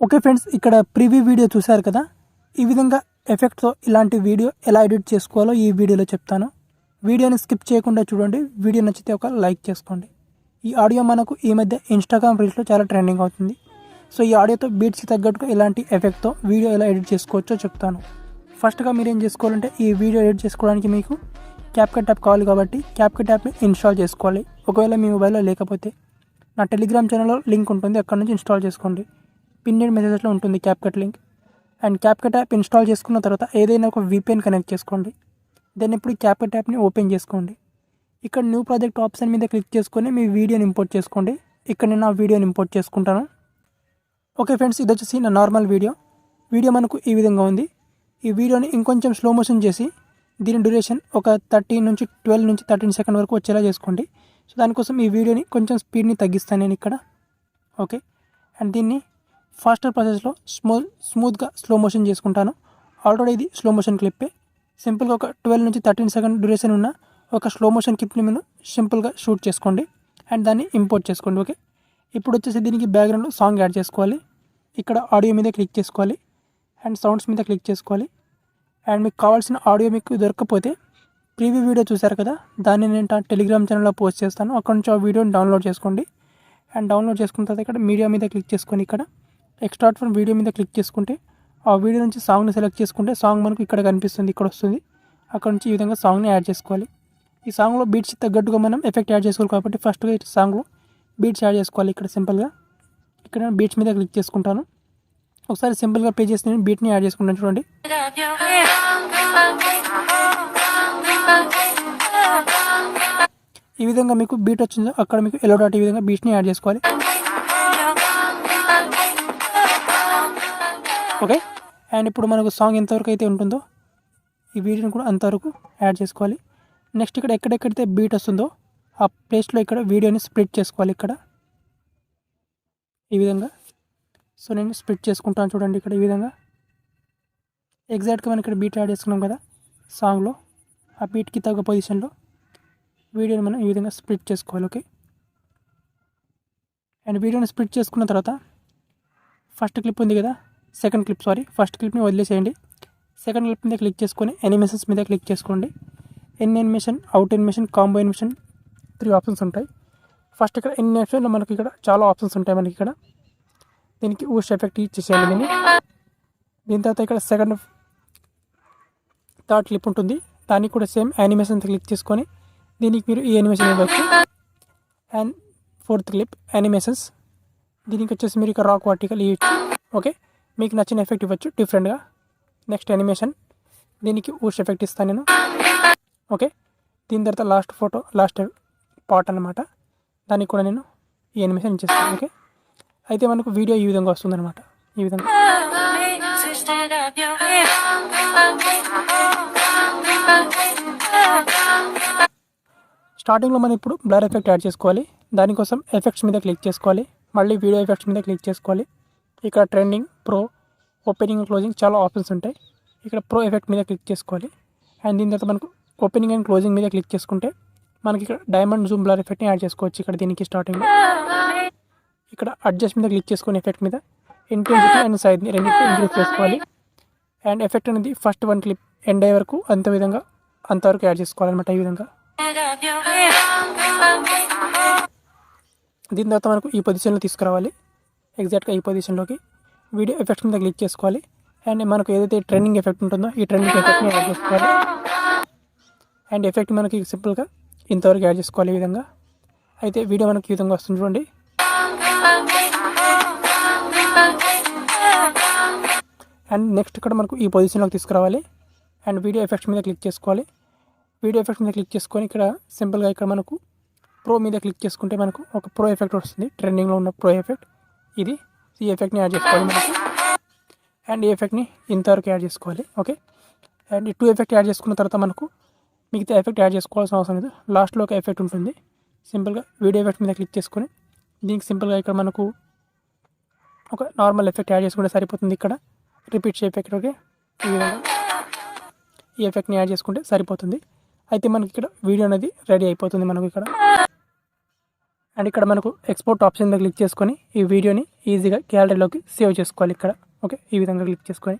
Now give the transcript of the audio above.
Okay friends, ఇక్కడ preview video చూశారు కదా. ఈ విధంగా ఎఫెక్ట్తో ఇలాంటి వీడియో ఎలా ఎడిట్ చేసుకోవాలో ఈ వీడియోలో చెప్తాను. వీడియోని స్కిప్ చేయకుండా చూడండి. వీడియో నచ్చితే ఒక లైక్ చేసుకోండి. ఈ ఆడియో మనకు ఈ మధ్య ఇన్స్టాగ్రామ్ రీల్స్లో చాలా ట్రెండింగ్ అవుతుంది. సో ఈ ఆడియోతో బీట్స్కి తగ్గట్టుగా ఇలాంటి ఎఫెక్ట్తో వీడియో ఎలా ఎడిట్ చేసుకోవచ్చో చెప్తాను. ఫస్ట్గా మీరు ఏం చేసుకోవాలంటే, ఈ వీడియో ఎడిట్ చేసుకోవడానికి మీకు క్యాప్కట్ యాప్ కావాలి కాబట్టి క్యాప్కట్ యాప్ని ఇన్స్టాల్ చేసుకోవాలి. ఒకవేళ మీ మొబైల్లో లేకపోతే నా టెలిగ్రామ్ ఛానల్లో లింక్ ఉంటుంది, అక్కడ నుంచి ఇన్స్టాల్ చేసుకోండి. పిన్నెడ్ మెసేజెస్లో ఉంటుంది CapCut link. And CapCut app install చేసుకున్న తర్వాత ఏదైనా ఒక VPN కనెక్ట్ చేసుకోండి. దెన్ ఇప్పుడు క్యాప్కట్ యాప్ని ఓపెన్ చేసుకోండి. ఇక్కడ న్యూ ప్రాజెక్ట్ ఆప్షన్ మీద క్లిక్ చేసుకొని మీ వీడియోని ఇంపోర్ట్ చేసుకోండి. ఇక్కడ నేను ఆ వీడియోని ఇంపోర్ట్ చేసుకుంటాను. ఓకే ఫ్రెండ్స్, ఇది వచ్చేసి నా నార్మల్ వీడియో మనకు ఈ విధంగా ఉంది. ఈ వీడియోని ఇంకొంచెం స్లో మోషన్ చేసి దీని డ్యూరేషన్ ఒక 12 నుంచి 13 సెకండ్ వరకు వచ్చేలా చేసుకోండి. సో దానికోసం ఈ వీడియోని కొంచెం స్పీడ్ని తగ్గిస్తాను నేను ఇక్కడ. ఓకే, అండ్ దీన్ని ఫాస్టర్ ప్రాసెస్లో స్మూత్గా స్లో మోషన్ చేసుకుంటాను. ఆల్రెడీ ఇది స్లో మోషన్ క్లిప్పే. సింపుల్గా ఒక 12 నుంచి 13 సెకండ్ డ్యూరేషన్ ఉన్న ఒక స్లో మోషన్ క్లిప్ని మీరు సింపుల్గా షూట్ చేసుకోండి అండ్ దాన్ని ఇంపోర్ట్ చేసుకోండి. ఓకే, ఇప్పుడు వచ్చేసి దీనికి బ్యాక్గ్రౌండ్లో సాంగ్ యాడ్ చేసుకోవాలి. ఇక్కడ ఆడియో మీద క్లిక్ చేసుకోవాలి అండ్ సౌండ్స్ మీద క్లిక్ చేసుకోవాలి. అండ్ మీకు కావాల్సిన ఆడియో మీకు దొరకకపోతే ప్రీవ్యూ వీడియో చూసారు కదా, దాన్ని నేను టెలిగ్రామ్ ఛానల్లో పోస్ట్ చేస్తాను. అక్కడ నుంచి ఆ వీడియోని డౌన్లోడ్ చేసుకోండి. అండ్ డౌన్లోడ్ చేసుకున్న తర్వాత ఇక్కడ మీడియా మీద క్లిక్ చేసుకొని ఇక్కడ ఎక్స్ట్రాక్ట్ ఫ్రమ్ వీడియో మీద క్లిక్ చేసుకుంటే ఆ వీడియో నుంచి సాంగ్ని సెలెక్ట్ చేసుకుంటే సాంగ్ మనకు ఇక్కడ కనిపిస్తుంది, ఇక్కడ వస్తుంది. అక్కడ నుంచి ఈ విధంగా సాంగ్ని యాడ్ చేసుకోవాలి. ఈ సాంగ్లో బీట్స్ తగ్గట్టుగా మనం ఎఫెక్ట్ యాడ్ చేసుకోవాలి కాబట్టి ఫస్ట్గా ఈ సాంగ్లో బీట్స్ యాడ్ చేసుకోవాలి. ఇక్కడ సింపుల్గా ఇక్కడ బీట్స్ మీద క్లిక్ చేసుకుంటాను. ఒకసారి సింపుల్గా పే చేసి నేను బీట్ని యాడ్ చేసుకుంటాను. చూడండి, ఈ విధంగా మీకు బీట్ వచ్చిందో అక్కడ మీకు ఎలో డాట్ ఈ విధంగా బీట్ని యాడ్ చేసుకోవాలి. ఓకే, అండ్ ఇప్పుడు మనకు సాంగ్ ఎంతవరకు అయితే ఉంటుందో ఈ వీడియోని కూడా అంతవరకు యాడ్ చేసుకోవాలి. నెక్స్ట్ ఇక్కడ ఎక్కడెక్కడైతే బీట్ వస్తుందో ఆ ప్లేస్లో ఇక్కడ వీడియోని స్ప్లిట్ చేసుకోవాలి ఇక్కడ ఈ విధంగా. సో నేను స్ప్లిట్ చేసుకుంటాను. చూడండి ఇక్కడ ఈ విధంగా ఎగ్జాక్ట్గా మనం ఇక్కడ బీట్ యాడ్ చేసుకున్నాం కదా సాంగ్లో, ఆ బీట్కి తగ్గ పొజిషన్లో వీడియోని మనం ఈ విధంగా స్ప్లిట్ చేసుకోవాలి. ఓకే, అండ్ వీడియోని స్ప్లిట్ చేసుకున్న తర్వాత ఫస్ట్ క్లిప్ని వదిలేసేయండి. సెకండ్ క్లిప్ మీద క్లిక్ చేసుకొని యానిమేషన్స్ మీద క్లిక్ చేసుకోండి. In animation, out animation, combo animation 3 options ఉంటాయి. ఫస్ట్ ఇక్కడ ఎన్ యానిమేషన్లో మనకి ఇక్కడ చాలా ఆప్షన్స్ ఉంటాయి. మనకి ఇక్కడ దీనికి ఊష్ ఎఫెక్ట్ ఇచ్చేసేయండి. దీని తర్వాత ఇక్కడ థర్డ్ క్లిప్ ఉంటుంది, దానికి కూడా సేమ్ యానిమేషన్ క్లిక్ చేసుకొని దీనికి మీరు ఈ యానిమేషన్ ఇవ్వచ్చు. అండ్ ఫోర్త్ క్లిప్ యానిమేషన్స్, దీనికి వచ్చేసి మీరు ఇక్కడ రాక్ వర్టికల్ ఇవ్వచ్చు. ఓకే, మీకు నచ్చిన ఎఫెక్ట్ ఇవ్వచ్చు డిఫరెంట్గా. నెక్స్ట్ యానిమేషన్, దీనికి ఊష్ ఎఫెక్ట్ ఇస్తాను నేను. ఓకే, దీని తర్వాత లాస్ట్ పార్ట్ అనమాట, దానికి కూడా నేను ఈ యానిమేషన్ ఇచ్చేస్తాను. ఓకే, అయితే మనకు వీడియో ఈ విధంగా వస్తుంది అనమాట. ఈ విధంగా స్టార్టింగ్లో మనం ఇప్పుడు బ్లర్ ఎఫెక్ట్ యాడ్ చేసుకోవాలి. దానికోసం ఎఫెక్ట్స్ మీద క్లిక్ చేసుకోవాలి, మళ్ళీ వీడియో ఎఫెక్ట్స్ మీద క్లిక్ చేసుకోవాలి. ఇక్కడ trending, pro, opening and closing చాలా ఆప్షన్స్ ఉంటాయి. ఇక్కడ ప్రో ఎఫెక్ట్ మీద క్లిక్ చేసుకోవాలి. అండ్ దీని తర్వాత మనకు ఓపెనింగ్ అండ్ క్లోజింగ్ మీద క్లిక్ చేసుకుంటే మనకి ఇక్కడ డైమండ్ జూమ్ బ్లర్ ఎఫెక్ట్ని యాడ్ చేసుకోవచ్చు. ఇక్కడ దీనికి స్టార్టింగ్ ఇక్కడ అడ్జస్ట్ మీద క్లిక్ చేసుకొని ఎఫెక్ట్ మీద ఇంటెన్సిటీ అండ్ సైజ్ని రెండింటిని ఇంక్రీజ్ చేసుకోవాలి. అండ్ ఎఫెక్ట్ అనేది ఫస్ట్ 1 క్లిప్ ఎండ్ అయ్యే వరకు అంతవరకు యాడ్ చేసుకోవాలన్నమాట. ఈ విధంగా దీని తర్వాత మనకు ఈ పొజిషన్లో తీసుకురావాలి. ఎగ్జాక్ట్గా ఈ పొజిషన్లోకి వీడియో ఎఫెక్ట్స్ మీద క్లిక్ చేసుకోవాలి. అండ్ మనకు ఏదైతే ట్రెండింగ్ ఎఫెక్ట్ ఉంటుందో ఈ ట్రెండింగ్ ఎఫెక్ట్ని యాడ్ చేసుకోవాలి. అండ్ ఎఫెక్ట్ మనకి సింపుల్గా ఇంతవరకు యాడ్ చేసుకోవాలి ఈ విధంగా. అయితే వీడియో మనకి ఈ విధంగా వస్తుంది చూడండి. అండ్ నెక్స్ట్ ఇక్కడ మనకు ఈ పొజిషన్లోకి తీసుకురావాలి. అండ్ వీడియో ఎఫెక్ట్స్ మీద క్లిక్ చేసుకోవాలి. వీడియో ఎఫెక్ట్స్ మీద క్లిక్ చేసుకొని ఇక్కడ సింపుల్గా ఇక్కడ మనకు ప్రో మీద క్లిక్ చేసుకుంటే మనకు ఒక ప్రో ఎఫెక్ట్ వస్తుంది, ట్రెండింగ్లో ఉన్న ప్రో ఎఫెక్ట్. ఇది ఈ ఎఫెక్ట్ని యాడ్ చేసుకోవాలి మనకు. అండ్ ఈ ఎఫెక్ట్ని ఇంతవరకు యాడ్ చేసుకోవాలి. ఓకే, అండ్ ఈ 2 ఎఫెక్ట్ యాడ్ చేసుకున్న తర్వాత మనకు మిగతా ఎఫెక్ట్ యాడ్ చేసుకోవాల్సిన అవసరం లేదు. లాస్ట్లో ఒక ఎఫెక్ట్ ఉంటుంది, సింపుల్గా వీడియో ఎఫెక్ట్ మీద క్లిక్ చేసుకొని దీనికి సింపుల్గా ఇక్కడ మనకు ఒక నార్మల్ ఎఫెక్ట్ యాడ్ చేసుకుంటే సరిపోతుంది. ఇక్కడ రిపీట్ ఎఫెక్ట్. ఓకే, ఈ విధంగా ఈ ఎఫెక్ట్ని యాడ్ చేసుకుంటే సరిపోతుంది. అయితే మనకి ఇక్కడ వీడియో అనేది రెడీ అయిపోతుంది మనకు ఇక్కడ. అండ్ ఇక్కడ మనకు ఎక్స్పోర్ట్ ఆప్షన్ మీద క్లిక్ చేసుకొని ఈ వీడియోని ఈజీగా గ్యాలరీలోకి సేవ్ చేసుకోవాలి ఇక్కడ. ఓకే, ఈ విధంగా క్లిక్ చేసుకొని